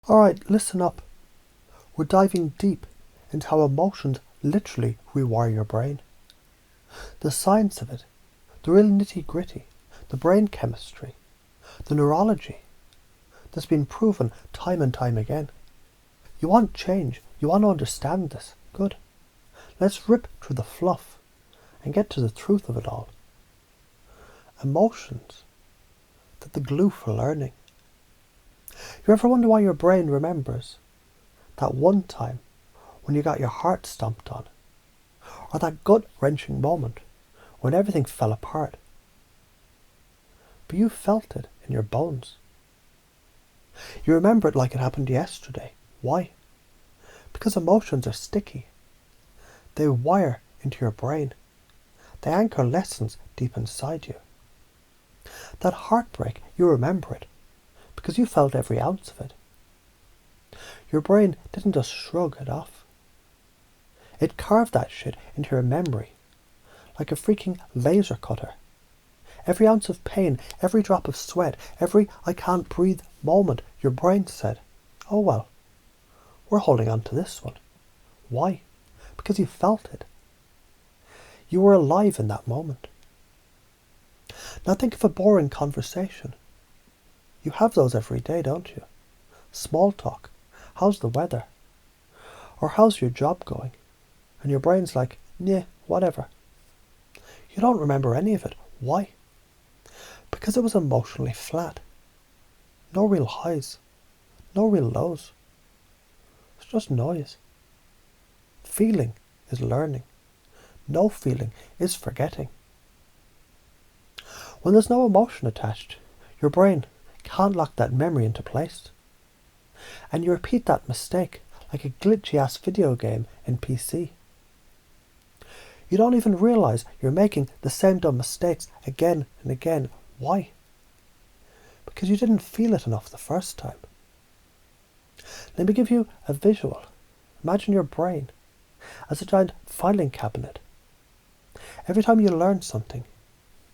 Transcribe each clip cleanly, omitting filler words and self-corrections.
Alright, listen up. We're diving deep into how emotions literally rewire your brain. The science of it, the real nitty-gritty, the brain chemistry, the neurology that's been proven time and time again. You want change, you want to understand this. Good. Let's rip through the fluff and get to the truth of it all. Emotions, they're the glue for learning. You ever wonder why your brain remembers that one time when you got your heart stomped on, or that gut-wrenching moment when everything fell apart? But you felt it in your bones. You remember it like it happened yesterday. Why? Because emotions are sticky. They wire into your brain. They anchor lessons deep inside you. That heartbreak, you remember it because you felt every ounce of it. Your brain didn't just shrug it off. It carved that shit into your memory like a freaking laser cutter. Every ounce of pain, every drop of sweat, every I can't breathe moment, your brain said, oh well, we're holding on to this one. Why? Because you felt it. You were alive in that moment. Now think of a boring conversation. You have those every day, don't you? Small talk. How's the weather? Or how's your job going? And your brain's like, yeah, whatever. You don't remember any of it. Why? Because it was emotionally flat. No real highs. No real lows. It's just noise. Feeling is learning. No feeling is forgetting. When there's no emotion attached, your brain can't lock that memory into place. And you repeat that mistake like a glitchy-ass video game in PC. You don't even realise you're making the same dumb mistakes again and again. Why? Because you didn't feel it enough the first time. Let me give you a visual. Imagine your brain as a giant filing cabinet. Every time you learn something,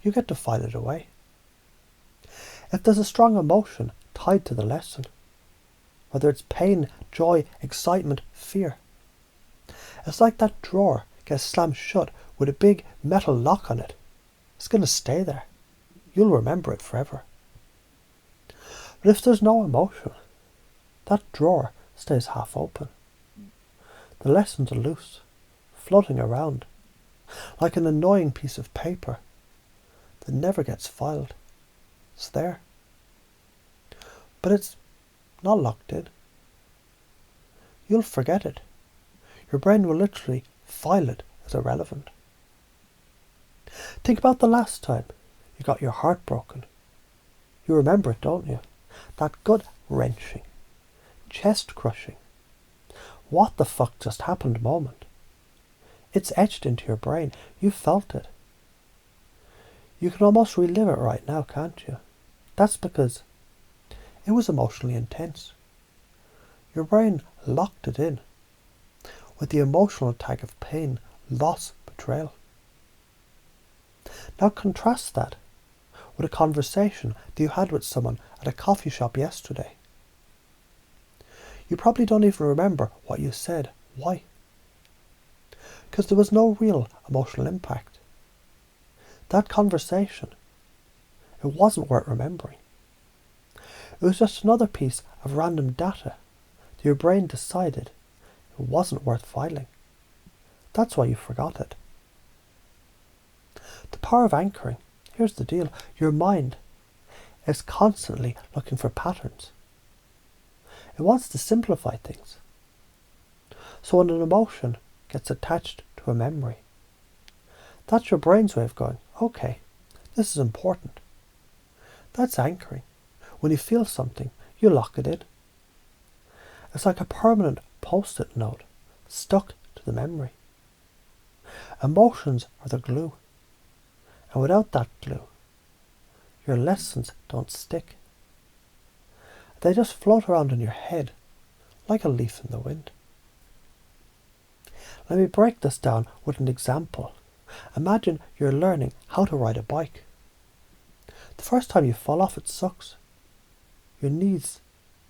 you get to file it away. If there's a strong emotion tied to the lesson, whether it's pain, joy, excitement, fear, it's like that drawer gets slammed shut with a big metal lock on it. It's going to stay there. You'll remember it forever. But if there's no emotion, that drawer stays half open. The lessons are loose, floating around, like an annoying piece of paper that never gets filed. It's there. But it's not locked in. You'll forget it. Your brain will literally file it as irrelevant. Think about the last time you got your heart broken. You remember it, don't you? That gut-wrenching, chest-crushing, what the fuck just happened moment. It's etched into your brain. You felt it. You can almost relive it right now, can't you? That's because it was emotionally intense. Your brain locked it in with the emotional tag of pain, loss, betrayal. Now contrast that with a conversation that you had with someone at a coffee shop yesterday. You probably don't even remember what you said. Why? Because there was no real emotional impact. That conversation, it wasn't worth remembering. It was just another piece of random data that your brain decided it wasn't worth filing. That's why you forgot it. The power of anchoring. Here's the deal. Your mind is constantly looking for patterns. It wants to simplify things. So when an emotion gets attached to a memory, that's your brain's way of going, okay, this is important. That's anchoring. When you feel something, you lock it in. It's like a permanent post-it note stuck to the memory. Emotions are the glue. And without that glue, your lessons don't stick. They just float around in your head like a leaf in the wind. Let me break this down with an example. Imagine you're learning how to ride a bike. The first time you fall off, it sucks. Your knees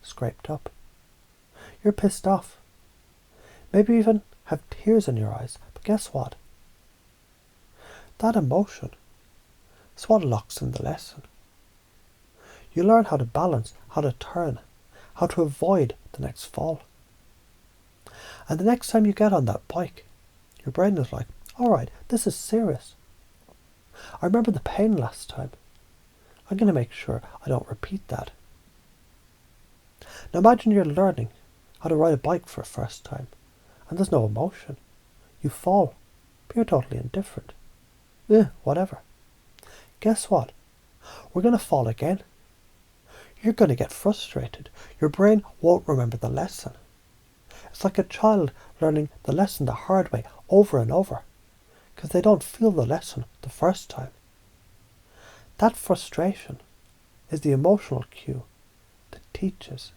scraped up. You're pissed off. Maybe you even have tears in your eyes. But guess what? That emotion is what locks in the lesson. You learn how to balance, how to turn, how to avoid the next fall. And the next time you get on that bike, your brain is like, alright, this is serious. I remember the pain last time. I'm going to make sure I don't repeat that. Now imagine you're learning how to ride a bike for the first time, and there's no emotion. You fall, but you're totally indifferent. Whatever. Guess what? We're going to fall again. You're going to get frustrated. Your brain won't remember the lesson. It's like a child learning the lesson the hard way over and over, because they don't feel the lesson the first time. That frustration is the emotional cue that teaches.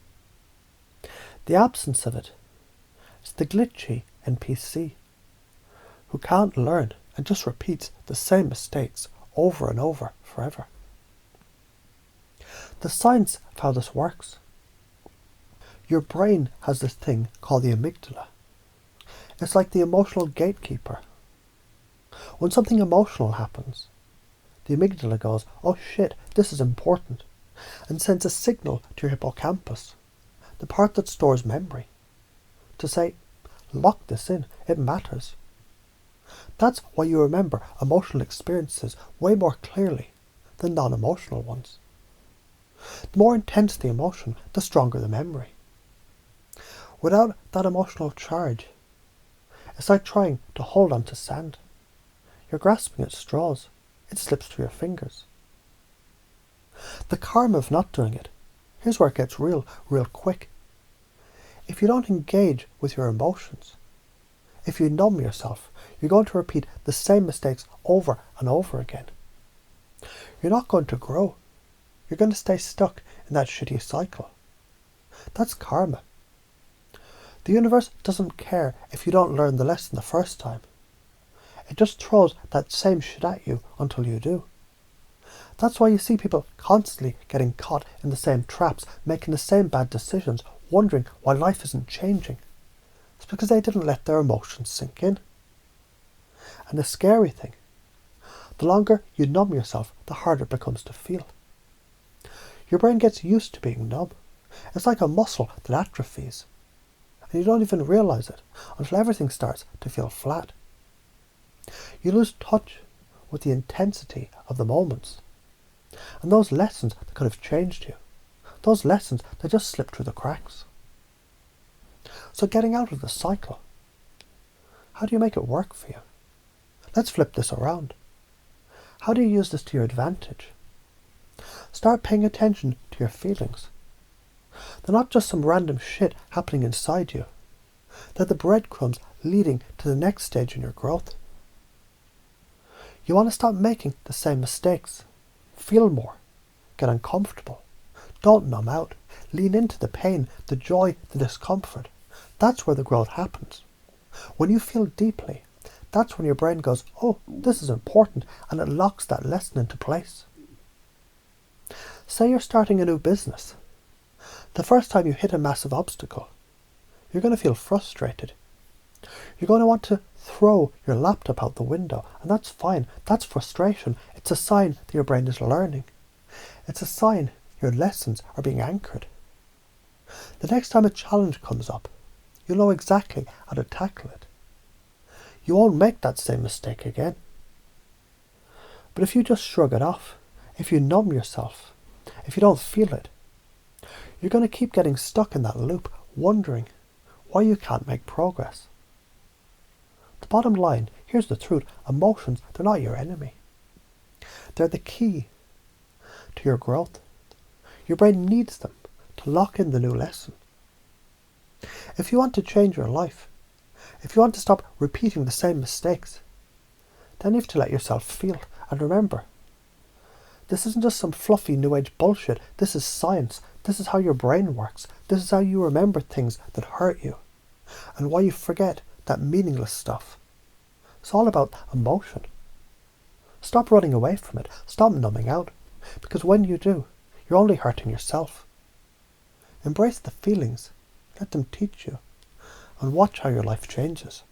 The absence of it is the glitchy NPC who can't learn and just repeats the same mistakes over and over forever. The science of how this works. Your brain has this thing called the amygdala. It's like the emotional gatekeeper. When something emotional happens, the amygdala goes, oh shit, this is important, and sends a signal to your hippocampus, the part that stores memory, to say, lock this in, it matters. That's why you remember emotional experiences way more clearly than non-emotional ones. The more intense the emotion, the stronger the memory. Without that emotional charge, it's like trying to hold on to sand. You're grasping at straws. It slips through your fingers. The karma of not doing it. Here's where it gets real quick. If you don't engage with your emotions, if you numb yourself, you're going to repeat the same mistakes over and over again. You're not going to grow. You're going to stay stuck in that shitty cycle. That's karma. The universe doesn't care if you don't learn the lesson the first time. It just throws that same shit at you until you do. That's why you see people constantly getting caught in the same traps, making the same bad decisions, wondering why life isn't changing. It's because they didn't let their emotions sink in. And the scary thing, the longer you numb yourself, the harder it becomes to feel. Your brain gets used to being numb. It's like a muscle that atrophies. And you don't even realize it until everything starts to feel flat. You lose touch with the intensity of the moments. And those lessons that could have changed you. Those lessons that just slipped through the cracks. So getting out of the cycle. How do you make it work for you? Let's flip this around. How do you use this to your advantage? Start paying attention to your feelings. They're not just some random shit happening inside you. They're the breadcrumbs leading to the next stage in your growth. You want to stop making the same mistakes. Feel more. Get uncomfortable. Don't numb out. Lean into the pain, the joy, the discomfort. That's where the growth happens. When you feel deeply, that's when your brain goes, oh, this is important, and it locks that lesson into place. Say you're starting a new business. The first time you hit a massive obstacle, you're going to feel frustrated. You're going to want to throw your laptop out the window, and that's fine. That's frustration. It's a sign that your brain is learning. It's a sign your lessons are being anchored. The next time a challenge comes up, you'll know exactly how to tackle it. You won't make that same mistake again. But if you just shrug it off, if you numb yourself, if you don't feel it, you're going to keep getting stuck in that loop, wondering why you can't make progress. The bottom line, here's the truth, emotions, they're not your enemy. They're the key to your growth. Your brain needs them to lock in the new lesson. If you want to change your life, if you want to stop repeating the same mistakes, then you have to let yourself feel. And remember, this isn't just some fluffy new age bullshit. This is science. This is how your brain works. This is how you remember things that hurt you. And why you forget that meaningless stuff. It's all about emotion. Stop running away from it. Stop numbing out. Because when you do, you're only hurting yourself. Embrace the feelings Let them teach you, and watch how your life changes.